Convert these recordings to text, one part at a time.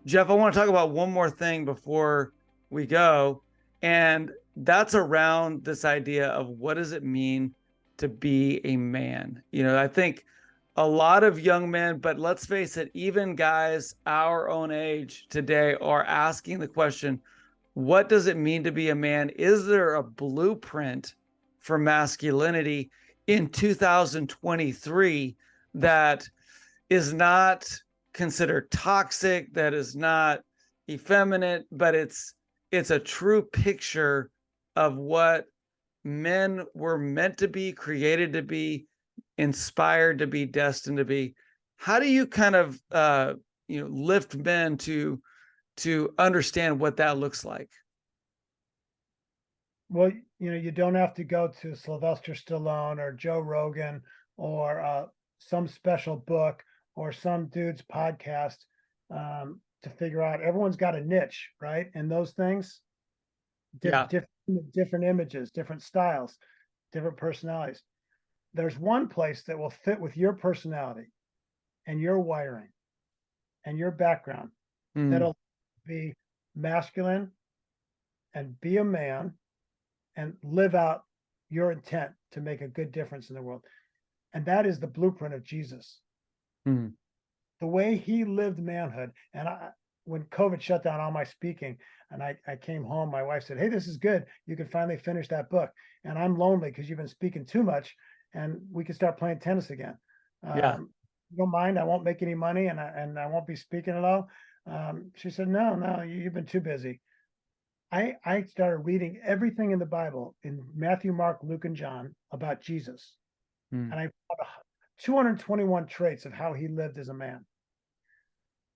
Jeff, I want to talk about one more thing before we go, and that's around this idea of what does it mean to be a man? I think a lot of young men, but let's face it, even guys our own age today are asking the question, what does it mean to be a man? Is there a blueprint for masculinity in 2023 that is not considered toxic, that is not effeminate, but it's a true picture of what men were meant to be, created to be, inspired to be, destined to be. How do you kind of lift men to understand what that looks like? Well, you don't have to go to Sylvester Stallone or Joe Rogan or some special book or some dude's podcast to figure out. Everyone's got a niche, right? And those things, Yeah. different images, different styles, different personalities. There's one place that will fit with your personality and your wiring and your background Mm, that'll be masculine and be a man and live out your intent to make a good difference in the world. And that is the blueprint of Jesus. mm, The way he lived manhood. And when COVID shut down all my speaking and I came home, my wife said, "Hey, this is good. You can finally finish that book." And I'm lonely because you've been speaking too much and we can start playing tennis again. yeah. You don't mind. I won't make any money and I won't be speaking at all. She said, "No, no, you've been too busy." I started reading everything in the Bible in Matthew, Mark, Luke, and John about Jesus. Mm, And I found 221 traits of how he lived as a man.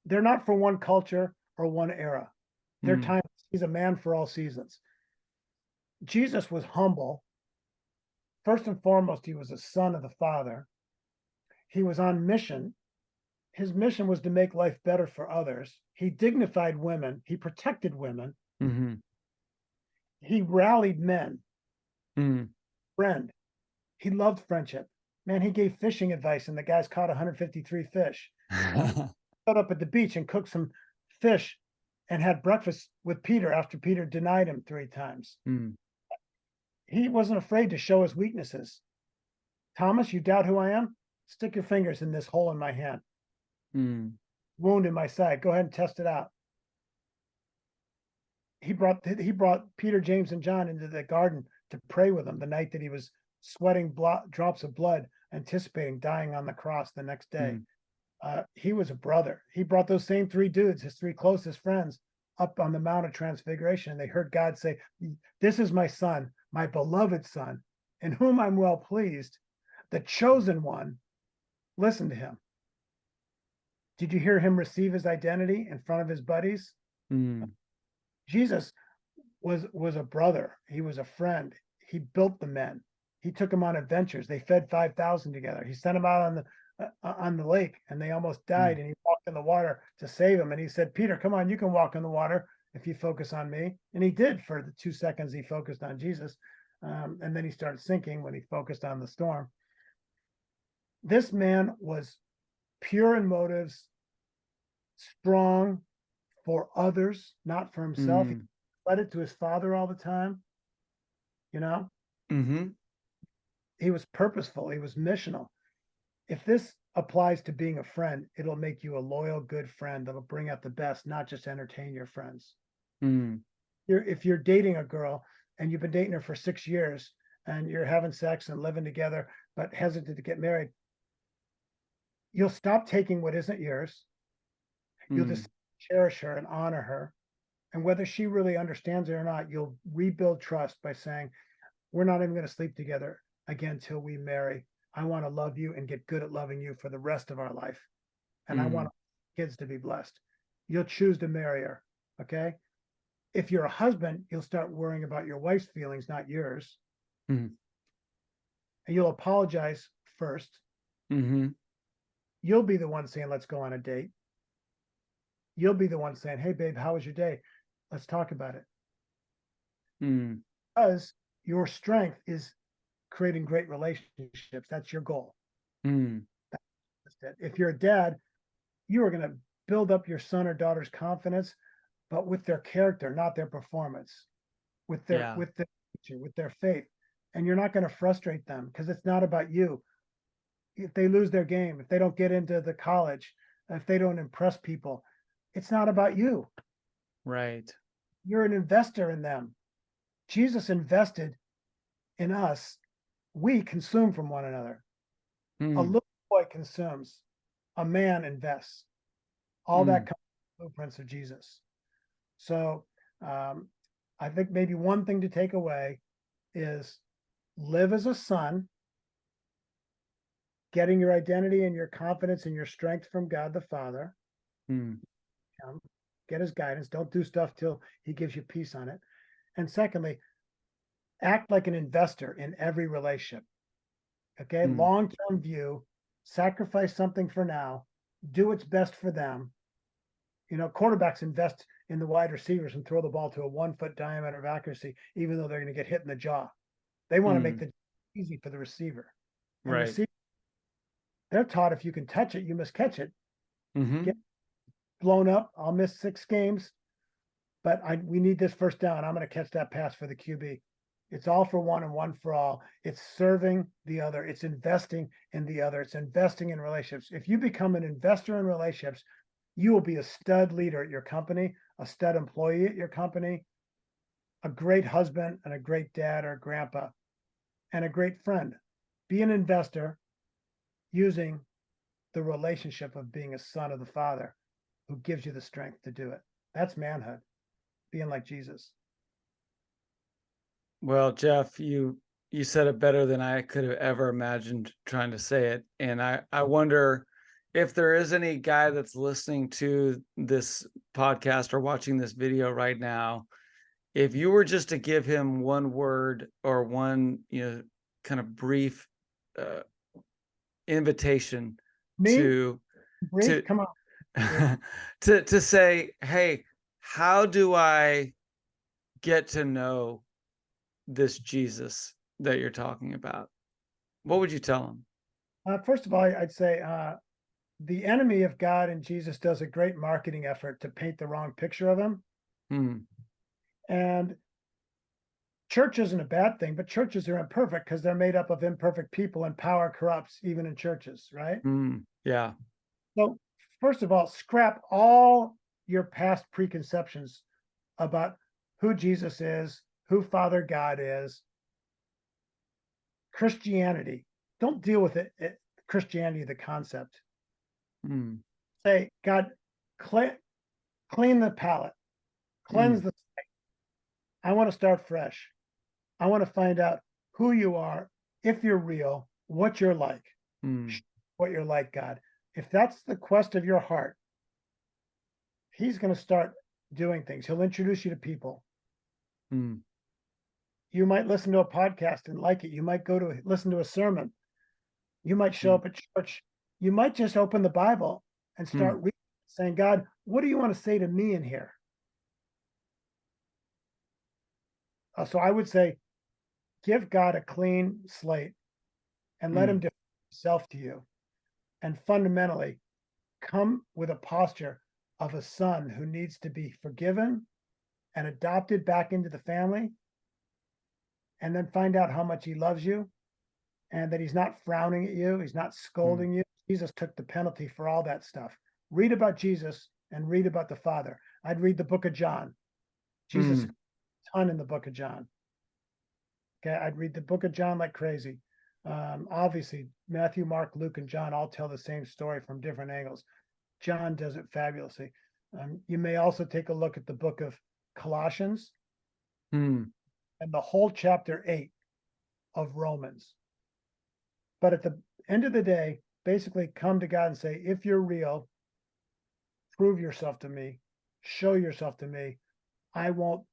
They're not for one culture or one era. They're mm, timeless. He's a man for all seasons. Jesus was humble. First and foremost, he was a son of the Father. He was on mission. His mission was to make life better for others. He dignified women. He protected women. mm, He rallied men. mm. Friend. He loved friendship. Man, he gave fishing advice, and the guys caught 153 fish. Showed up at the beach and cooked some fish and had breakfast with Peter after Peter denied him 3 times. Mm, He wasn't afraid to show his weaknesses. Thomas, you doubt who I am? Stick your fingers in this hole in my hand, mm, wound in my side. Go ahead and test it out. He brought Peter, James, and John into the garden to pray with him the night that he was sweating drops of blood, anticipating dying on the cross the next day. mm, He was a brother. He brought those same 3 dudes, his 3 closest friends, up on the Mount of Transfiguration, and they heard God say, "This is my son, my beloved son, in whom I'm well pleased, the chosen one. Listen to him." Did you hear him receive his identity in front of his buddies? mm, Jesus was a brother. He was a friend. He built the men. He took them on adventures. They fed 5,000 together. He sent them out on the lake, and they almost died. mm, And he walked in the water to save them. And he said, "Peter, come on, you can walk in the water if you focus on me." And he did for the 2 seconds he focused on Jesus, and then he started sinking when he focused on the storm. This man was pure in motives, strong for others, not for himself. He mm, led it to his father all the time. You know, mm, he was purposeful. He was missional. If this applies to being a friend, it'll make you a loyal, good friend that'll bring out the best, not just entertain your friends. mm, If you're dating a girl and you've been dating her for 6 years and you're having sex and living together, but hesitant to get married, you'll stop taking what isn't yours. You'll mm, just cherish her and honor her. And whether she really understands it or not, you'll rebuild trust by saying, "We're not even going to sleep together again till we marry. I want to love you and get good at loving you for the rest of our life. And I want mm, kids to be blessed." You'll choose to marry her. Okay. If you're a husband, you'll start worrying about your wife's feelings, not yours. mm, And you'll apologize first. mm, You'll be the one saying, "Let's go on a date." You'll be the one saying, "Hey, babe, how was your day? Let's talk about it." mm, Because your strength is creating great relationships. That's your goal. mm, If you're a dad, you are going to build up your son or daughter's confidence, but with their character, not their performance, with their Yeah. with their nature, with their faith. And you're not going to frustrate them because it's not about you. If they lose their game, if they don't get into the college, if they don't impress people, it's not about you. Right. You're an investor in them. Jesus invested in us. We consume from one another. A Mm, little boy consumes, a man invests. All that mm, comes from the blueprints of Jesus. So I think maybe one thing to take away is live as a son, getting your identity and your confidence and your strength from God the Father. mm, Get his guidance. Don't do stuff till he gives you peace on it. And secondly, act like an investor in every relationship. Okay, mm, long-term view, sacrifice something for now, do what's best for them. Quarterbacks invest in the wide receivers and throw the ball to a 1 foot diameter of accuracy, even though they're going to get hit in the jaw. They want to make mm. the easy for the receiver. And Right. receiver, they're taught if you can touch it, you must catch it. Get Mm-hmm. blown up. I'll miss 6 games, but we need this first down. I'm going to catch that pass for the QB. It's all for one and one for all. It's serving the other. It's investing in the other. It's investing in relationships. If you become an investor in relationships, you will be a stud leader at your company, a stud employee at your company, a great husband and a great dad or grandpa, and a great friend. Be an investor using the relationship of being a son of the Father who gives you the strength to do it. That's manhood, being like Jesus. Well, Jeff, you said it better than I could have ever imagined trying to say it. And I wonder if there is any guy that's listening to this podcast or watching this video right now, if you were just to give him one word or one, kind of brief uh, invitation Me, to brief, to come on. Brief. to say, hey, how do I get to know this Jesus that you're talking about? What would you tell him? First of all, I'd say the enemy of God and Jesus does a great marketing effort to paint the wrong picture of him. Hmm. And church isn't a bad thing, but churches are imperfect because they're made up of imperfect people and power corrupts even in churches, right? Hmm. Yeah. So, first of all, scrap all your past preconceptions about who Jesus is, who Father God is, Christianity. Don't deal with Christianity, the concept. Hmm. Say, God, clean the palate, cleanse Hmm. the. I want to start fresh. I want to find out who you are, if you're real, what you're like, Hmm. what you're like, God. If that's the quest of your heart, he's going to start doing things. He'll introduce you to people. Hmm. You might listen to a podcast and like it. You might go to listen to a sermon. You might show Hmm. up at church. You might just open the Bible and Hmm. start reading, saying, God, what do you want to say to me in here? So I would say, give God a clean slate and let him Hmm. do himself to you. And fundamentally, come with a posture of a son who needs to be forgiven and adopted back into the family, and then find out how much he loves you and that he's not frowning at you, he's not Hmm. scolding you. Jesus took the penalty for all that stuff. Read about Jesus and read about the Father. I'd read the book of John. Jesus, Hmm. ton in the book of John. Okay, I'd read the book of John like crazy. Obviously, Matthew, Mark, Luke, and John all tell the same story from different angles. John does it fabulously. You may also take a look at the book of Colossians Hmm. and the whole chapter 8 of Romans. But at the end of the day, basically come to God and say, if you're real, prove yourself to me, show yourself to me. I won't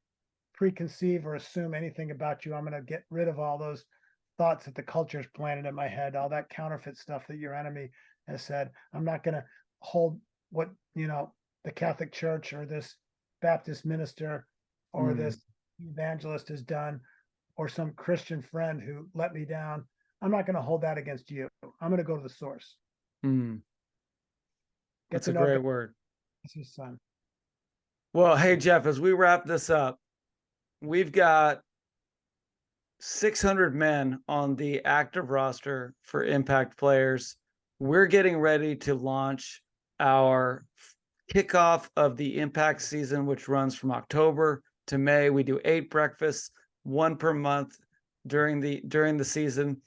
preconceive or assume anything about you. I'm going to get rid of all those thoughts that the culture's planted in my head, all that counterfeit stuff that your enemy has said. I'm not going to hold what, the Catholic Church or this Baptist minister or Hmm. this evangelist has done or some Christian friend who let me down. I'm not going to hold that against you. I'm going to go to the source. Hmm. Get That's to a know great God. word. It's his son. Well, hey, Jeff, as we wrap this up, we've got 600 men on the active roster for Impact Players. We're getting ready to launch our kickoff of the Impact season, which runs from October to May. We do 8 breakfasts, 1 per month during the season.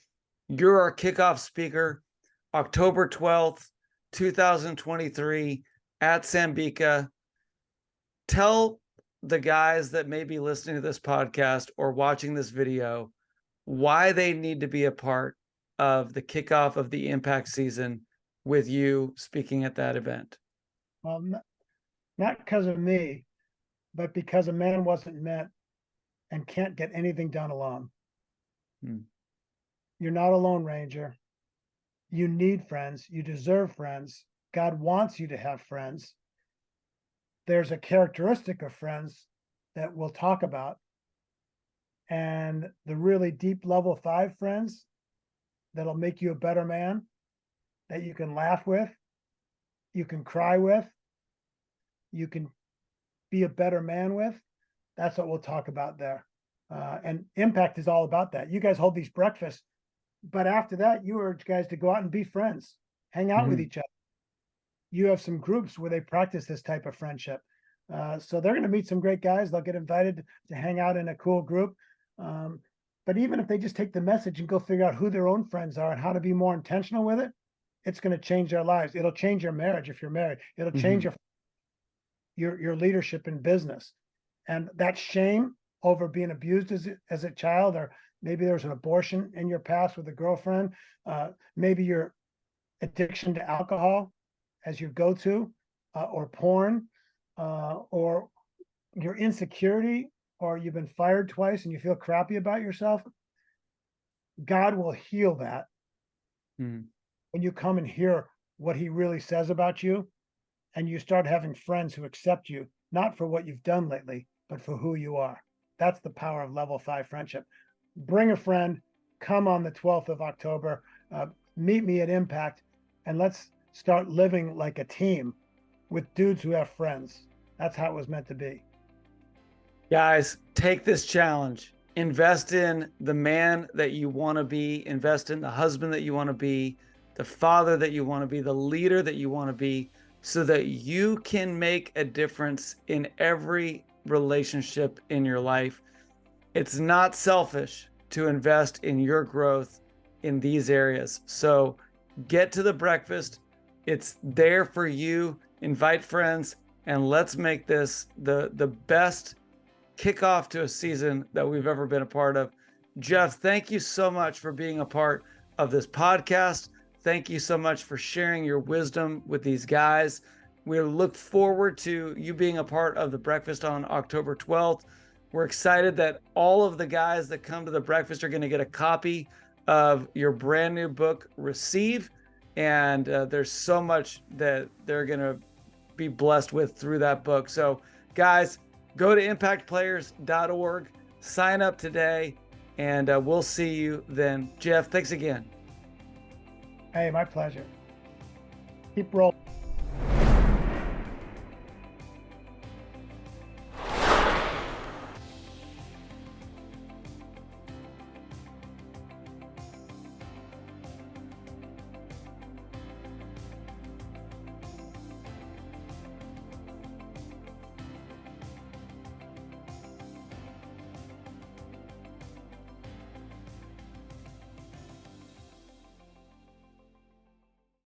You're our kickoff speaker, October 12th, 2023 at Sambika. Tell the guys that may be listening to this podcast or watching this video why they need to be a part of the kickoff of the Impact season with you speaking at that event. Well, not because of me, but because a man wasn't meant and can't get anything done alone. You're not a lone ranger. You need friends. You deserve friends. God wants you to have friends. There's a characteristic of friends that we'll talk about. And the really deep level 5 friends that'll make you a better man, that you can laugh with, you can cry with, you can be a better man with. That's what we'll talk about there. And Impact is all about that. You guys hold these breakfasts, but after that, you urge guys to go out and be friends, hang out with each other. You have some groups where they practice this type of friendship. So they're going to meet some great guys. They'll get invited to hang out in a cool group. But even if they just take the message and go figure out who their own friends are and how to be more intentional with it, it's going to change their lives. It'll change your marriage if you're married. It'll change your leadership in business. And that shame over being abused as a child, or maybe there was an abortion in your past with a girlfriend, maybe your addiction to alcohol as your go-to, or porn, or your insecurity, or you've been fired twice and you feel crappy about yourself. God will heal that when you come and hear what he really says about you, and you start having friends who accept you, not for what you've done lately, but for who you are. That's the power of level 5 friendship. Bring a friend, come on the 12th of October, meet me at Impact, and let's start living like a team with dudes who have friends. That's how it was meant to be. Guys, take this challenge. Invest in the man that you want to be. Invest in the husband that you want to be, the father that you want to be, the leader that you want to be, so that you can make a difference in every relationship in your life. It's not selfish to invest in your growth in these areas. So get to the breakfast. It's there for you. Invite friends, and let's make this the best kickoff to a season that we've ever been a part of. Jeff, thank you so much for being a part of this podcast. Thank you so much for sharing your wisdom with these guys. We look forward to you being a part of the breakfast on October 12th. We're excited that all of the guys that come to the breakfast are going to get a copy of your brand new book, Receive. And there's so much that they're going to be blessed with through that book. So guys, go to impactplayers.org, sign up today, and we'll see you then. Jeff, thanks again. Hey, my pleasure. Keep rolling.